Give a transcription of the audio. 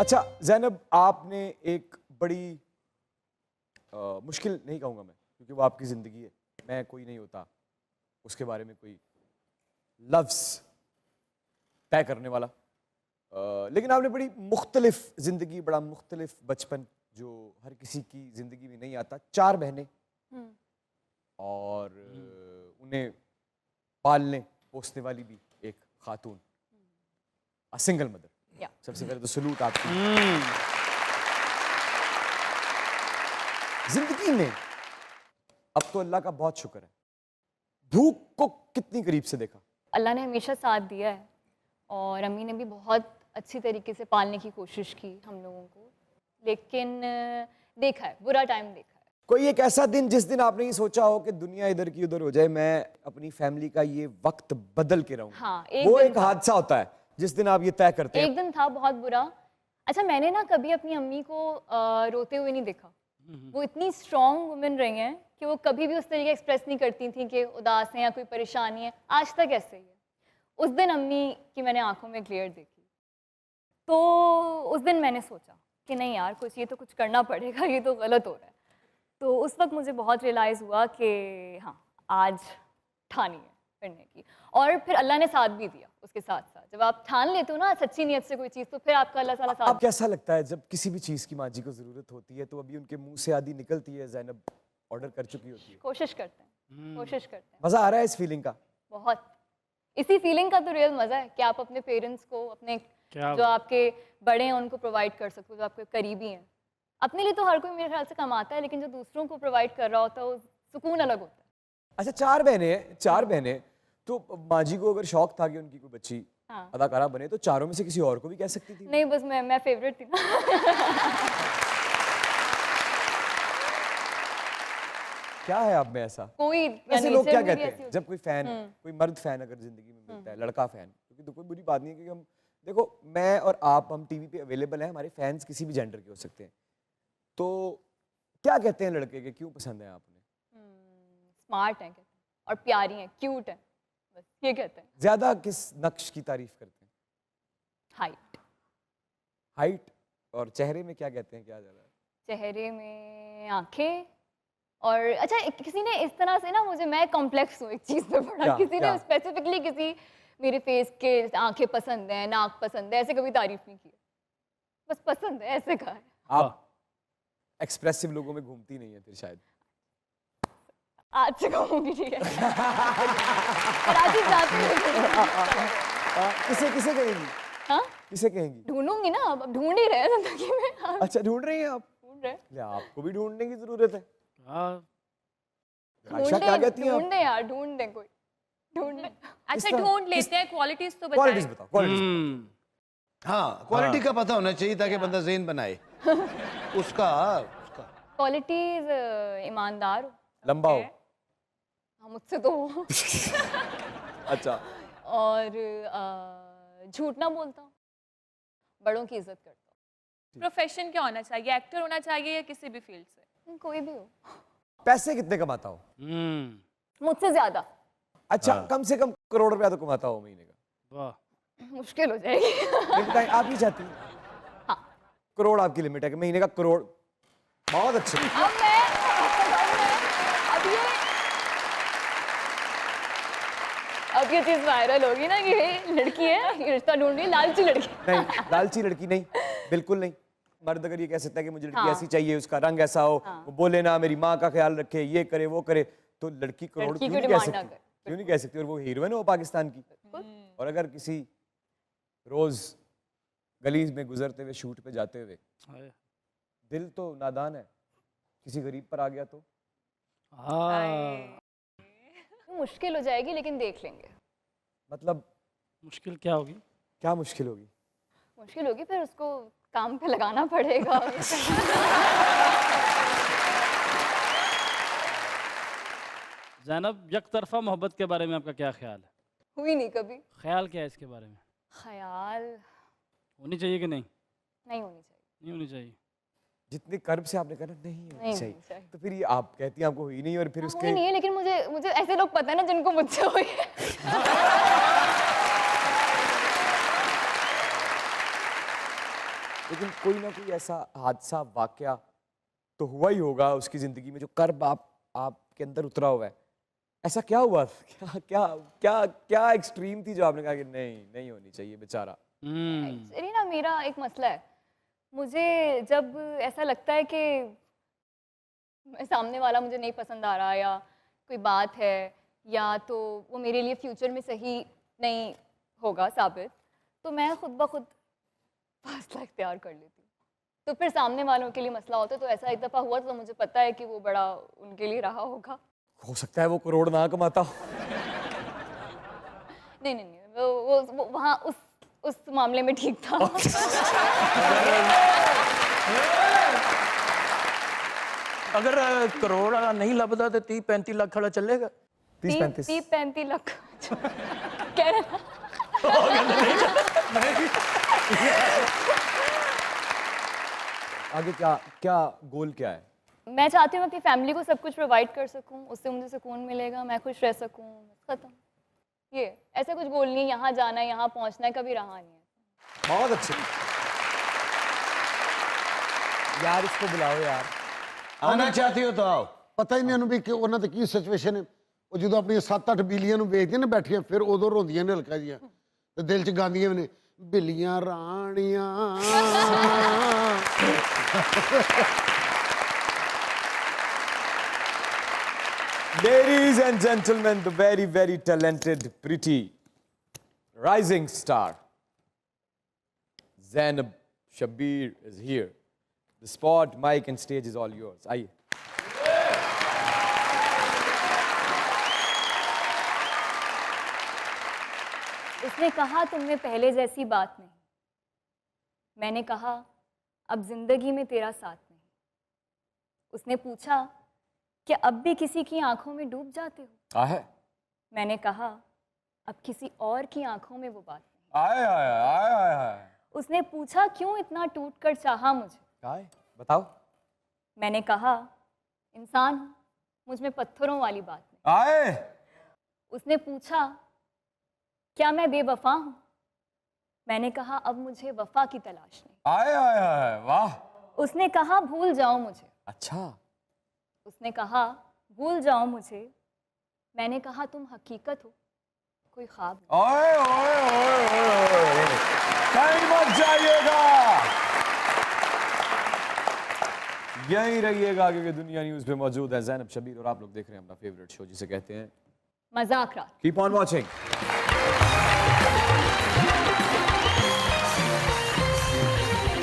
अच्छा ज़ैनब, आपने एक बड़ी मुश्किल नहीं कहूँगा मैं, क्योंकि वो आपकी ज़िंदगी है, मैं कोई नहीं होता उसके बारे में कोई लफ्ज़ तय करने वाला, लेकिन आपने बड़ी मुख्तलिफ ज़िंदगी, बड़ा मुख्तलिफ बचपन जो हर किसी की ज़िंदगी में नहीं आता। 4 बहनें और उन्हें पालने पोसने वाली भी एक खातून, अ सिंगल मदर। सबसे पहले तो सलूट आपकी। जिंदगी में अब तो अल्लाह का बहुत शुक्र है, भूख को कितनी करीब से देखा? अल्लाह ने हमेशा साथ दिया है और अम्मी ने भी बहुत अच्छी तरीके से पालने की कोशिश की हम लोगों को, लेकिन देखा है, बुरा टाइम देखा है। कोई एक ऐसा दिन जिस दिन आपने ये सोचा हो कि दुनिया इधर की उधर हो जाए, मैं अपनी फैमिली का ये वक्त बदल के रहूं? हाँ, वो एक हादसा होता है जिस दिन आप ये तय करते हैं। एक दिन था बहुत बुरा। अच्छा, मैंने ना कभी अपनी अम्मी को रोते हुए नहीं देखा। वो इतनी स्ट्रॉन्ग वुमेन रही हैं कि वो कभी भी उस तरीके एक्सप्रेस नहीं करती थी कि उदास है या कोई परेशानी है। आज तक ऐसे ही है। उस दिन अम्मी की मैंने आंखों में ग्लेयर देखी, तो उस दिन मैंने सोचा कि नहीं यार, कुछ करना पड़ेगा, ये तो गलत हो रहा है। तो उस वक्त मुझे बहुत रियलाइज़ हुआ कि हाँ, आज ठानी है करने की, और फिर अल्लाह ने साथ भी दिया उसके साथ साथ। जब आप ठान लेते हो ना सच्ची नीयत से कोई चीज़, तो फिर आपका अल्लाह ताला साथ। अब कैसा लगता है जब किसी भी चीज़ की माँ जी को ज़रूरत होती है, तो अभी उनके मुंह से आधी निकलती है, ज़ैनब ऑर्डर कर चुकी होती है? कोशिश करते हैं, कोशिश करते हैं। मज़ा आ रहा है इस फीलिंग का? बहुत। इसी फीलिंग का तो रियल मज़ा है कि आप अपने पेरेंट्स को, अपने जो आपके बड़े हैं उनको प्रोवाइड कर सकते हो, जो आपके करीबी हैं। अपने लिए तो हर कोई मेरे ख्याल से कमाता है, लेकिन जो दूसरों को प्रोवाइड कर रहा होता है वो सुकून अलग होता है। अच्छा, 4 बहनें हैं, 4 बहनें, तो माँ जी को अगर शौक था कि उनकी कोई बच्ची अदाकारा बने, तो चारों में से किसी और को भी कह सकती थी? नहीं, बस मैं फेवरेट थी ना। क्या है आप में ऐसा? कोई ऐसे लोग क्या कहते हैं जब कोई फैन, कोई मर्द फैन अगर जिंदगी में मिलता है, लड़का फैन, क्योंकि तो कोई बुरी बात नहीं है, क्योंकि हम देखो, मैं और आप, हम टीवी पे अवेलेबल हैं, हमारे फैंस किसी भी जेंडर के हो सकते हैं, तो क्या कहते हैं लड़के के, क्यों पसंद है आप उन्हें? स्मार्ट हैं कहते हैं, और प्यारी हैं, क्यूट हैं, बस ये कहते हैं। ज्यादा किस नक्श की तारीफ करते हैं? हाइट। हाइट। और चेहरे में क्या कहते हैं, क्या ज्यादा? चेहरे में आंखें। और अच्छा, किसी ने इस तरह से ना मुझे, मैं कॉम्प्लेक्स हूँ एक चीज़ पे बड़ा, किसी ने स्पेसिफिकली किसी मेरे फेस के आंखें पसंद है, नाक पसंद है, ऐसे कभी तारीफ नहीं की, बस पसंद है ऐसे कहा है। आप एक्सप्रेसिव लोगों में घूमती नहीं है फिर शायद? आज से कहूँगी, ठीक है। कराची जाती हूँ। किसे किसे कहेंगी? हाँ, किसे कहेंगी? ढूंढूंगी ना, अब ढूंढ ही रहे जिंदगी में। अच्छा, ढूंढ रही हैं आप? ढूंढ रहे। आपको भी ढूंढने की जरूरत है। ढूंढे यार, ढूंढे कोई, ढूंढे। अच्छा, ढूंढ लेते हैं, क्वालिटीज तो बताएं। क्वालिटीज बताओ, क्वालिटीज। हाँ, क्वालिटी का पता होना चाहिए ताकि बंदा ज़हन बनाए। उसका क्वालिटीज, ईमानदार हो, लंबा हो। हाँ, मुझसे तो हो। अच्छा। और झूठ ना बोलता हूँ, बड़ों की इज्जत करता हूँ। प्रोफेशन क्या होना चाहिए? एक्टर होना चाहिए या किसी भी फील्ड से? कोई भी हो। पैसे कितने कमाता हो? मुझसे ज्यादा। अच्छा, कम से कम करोड़ रुपया तो कमाता हो महीने का? वाह, मुश्किल हो जाएगी। बताएं, आप ही चाहती हैं? हाँ। करोड़ आपकी लिमिट है कि महीने का करोड़? बहुत अच्छे। अब ये चीज वायरल होगी ना कि लड़की है, ये रिश्ता ढूंढ रही है, लालची लड़की। नहीं, लालची लड़की नहीं, बिल्कुल नहीं। मर्द अगर ये कह सकता है कि मुझे लड़की ऐसी चाहिए, उसका रंग ऐसा हो, वो बोले ना मेरी माँ का ख्याल रखे, ये करे वो करे, तो लड़की करोड़ क्यों नहीं कह सकती? क्यों नहीं कह सकती? और वो हीरोइन हो पाकिस्तान की। और अगर किसी रोज गली में गुजरते हुए, शूट पे जाते हुए, दिल तो नादान है, किसी गरीब पर आ गया तो मुश्किल हो जाएगी, लेकिन देख लेंगे। मतलब मुश्किल क्या होगी? क्या मुश्किल होगी? मुश्किल होगी, फिर उसको काम पे लगाना पड़ेगा। ज़ैनब, यकतरफा मोहब्बत के बारे में आपका क्या ख्याल है? हुई नहीं कभी। ख्याल क्या है इसके बारे में? ख्याल होनी चाहिए कि नहीं? नहीं होनी चाहिए। नहीं होनी चाहिए। जितने कर्ब से आपने कहा नहीं होनी चाहिए, तो फिर ये आप कहती हैं आपको हुई नहीं, और फिर उसके हुई नहीं है, लेकिन मुझे ऐसे लोग पता है ना जिनको मुझसे हुई है। लेकिन कोई ना कोई ऐसा हादसा वाकया तो हुआ ही होगा उसकी जिंदगी में जो कर्ब आपके अंदर उतरा हुआ है। ऐसा क्या हुआ? क्या क्या क्या क्या एक्सट्रीम थी जो आपने कहा कि नहीं होनी चाहिए बेचारा? एक्चुअली ना मेरा एक मसला है, मुझे जब ऐसा लगता है कि सामने वाला मुझे नहीं पसंद आ रहा या कोई बात है या तो वो मेरे लिए फ्यूचर में सही नहीं होगा साबित, तो मैं खुद ब खुद फासला इख्तियार कर लेती हूँ। तो फिर सामने वालों के लिए मसला होता है, तो ऐसा एक दफ़ा हुआ तो मुझे पता है कि वो बड़ा उनके लिए रहा होगा। हो सकता है वो करोड़ ना कमाता हो। नहीं, वो वहाँ उस मामले में ठीक था। अगर करोड़ वाला नहीं लभदा तो 30-35 लाख वाला चलेगा। 30-35 लाख कह रहे ना। आगे क्या गोल क्या है? मैं चाहती हूँ अपनी फैमिली को सब कुछ प्रोवाइड कर सकूँ, उससे मुझे सुकून मिलेगा, मैं खुश रह सकूँ, खत्म। ये ऐसा कुछ गोल नहीं है, यहाँ जाना है, यहाँ पहुँचना है, कभी रहा नहीं है। बहुत अच्छे यार, इसको बुलाओ यार। आना चाहती हो तो आओ। ਪਤਾ ਹੀ ਨਹੀਂ ਉਹਨੂੰ ਵੀ ਕਿ ਉਹਨਾਂ ਦੀ ਕੀ ਸਿਚੁਏਸ਼ਨ ਹੈ। ਉਹ ਜਦੋਂ ਆਪਣੀਆਂ 7-8 ਬਿੱਲੀਆਂ ਨੂੰ ਵੇਚਦੀਆਂ ਨੇ ਬੈਠੀਆਂ, ਫਿਰ ਉਦੋਂ ਰੋਂਦੀਆਂ ਨੇ ਹਲਕਾ ਜੀਆਂ ਤੇ ਦਿਲ 'ਚ ਗਾਉਂਦੀਆਂ ਵੀ ਨੇ ਬਿੱਲੀਆਂ ਰਾਣੀਆਂ। Ladies and gentlemen, the very, very talented, pretty, rising star, Zainab Shabir is here. The spot, mic and stage is all yours. Aaiye. उसने कहा तुम में पहले जैसी बात नहीं। मैंने कहा अब जिंदगी में तेरा साथ नहीं। उसने पूछा कि अब भी किसी की आंखों में डूब जाते हो। आए मैंने कहा अब किसी और की आंखों में वो बात नहीं। आए आए आए आए आए उसने पूछा क्यों इतना टूट कर चाहा मुझे। आए बताओ। मैंने कहा इंसान हूं, मुझ में पत्थरों वाली बात नहीं। आए उसने पूछा क्या मैं बेवफा हूं। मैंने कहा अब मुझे वफा की तलाश नहीं। आए आए आए वाह। उसने कहा भूल जाओ मुझे। अच्छा। उसने कहा भूल जाओ मुझे। मैंने कहा तुम हकीकत हो, कोई ख्वाब नहीं। ओए ओए ओए ओए कहीं मत जाइएगा, यहीं रहिएगा क्योंकि दुनिया न्यूज पे मौजूद है ज़ैनब शबीर और आप लोग देख रहे हैं अपना फेवरेट शो जिसे कहते हैं मजाक रात। Keep on watching.